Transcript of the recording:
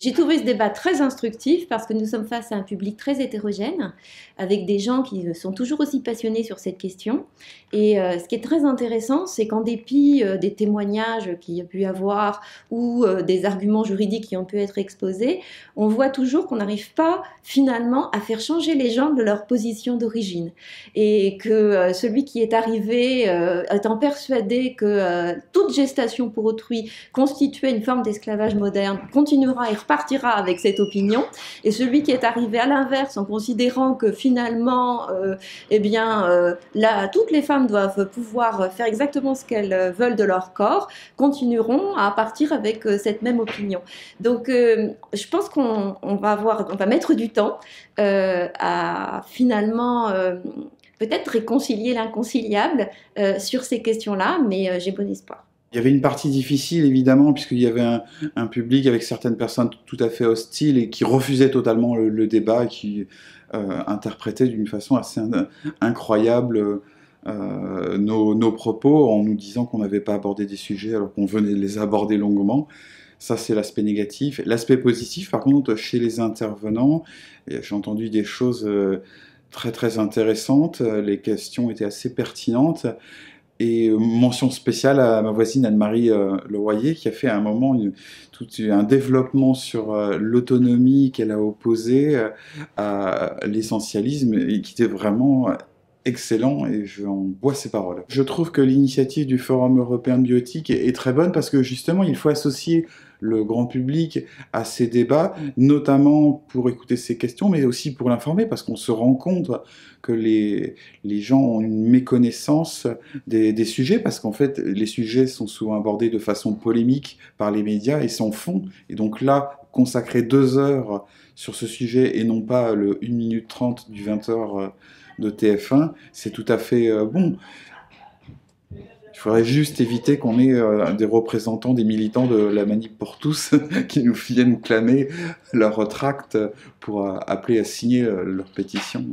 J'ai trouvé ce débat très instructif parce que nous sommes face à un public très hétérogène, avec des gens qui sont toujours aussi passionnés sur cette question. Et ce qui est très intéressant, c'est qu'en dépit des témoignages qu'il y a pu y avoir ou des arguments juridiques qui ont pu être exposés, on voit toujours qu'on n'arrive pas finalement à faire changer les gens de leur position d'origine. Et que celui qui est arrivé étant persuadé que toute gestation pour autrui constituait une forme d'esclavage moderne continuera et repartira avec cette opinion, et celui qui est arrivé à l'inverse en considérant que finalement là, toutes les femmes doivent pouvoir faire exactement ce qu'elles veulent de leur corps, continueront à partir avec cette même opinion. Donc je pense qu'on va mettre du temps à finalement peut-être réconcilier l'inconciliable sur ces questions-là, mais j'ai bon espoir. Il y avait une partie difficile, évidemment, puisqu'il y avait un public avec certaines personnes tout à fait hostiles et qui refusaient totalement le débat, qui interprétaient d'une façon assez incroyable nos propos en nous disant qu'on n'avait pas abordé des sujets alors qu'on venait de les aborder longuement. Ça, c'est l'aspect négatif. L'aspect positif, par contre, chez les intervenants, j'ai entendu des choses très très intéressantes. Les questions étaient assez pertinentes. Et mention spéciale à ma voisine Anne-Marie Leroyer, qui a fait à un moment tout un développement sur l'autonomie qu'elle a opposée à l'essentialisme, et qui était vraiment excellent, et j'en bois ses paroles. Je trouve que l'initiative du Forum européen de bioéthique est très bonne, parce que justement, il faut associer le grand public à ces débats, notamment pour écouter ces questions, mais aussi pour l'informer, parce qu'on se rend compte que les gens ont une méconnaissance des sujets, parce qu'en fait, les sujets sont souvent abordés de façon polémique par les médias et s'en font. Et donc là, consacrer 2 heures sur ce sujet et non pas le 1 minute 30 du 20h de TF1, c'est tout à fait bon. Il faudrait juste éviter qu'on ait des représentants, des militants de la Manip pour tous qui nous viennent clamer leur tract pour appeler à signer leur pétition.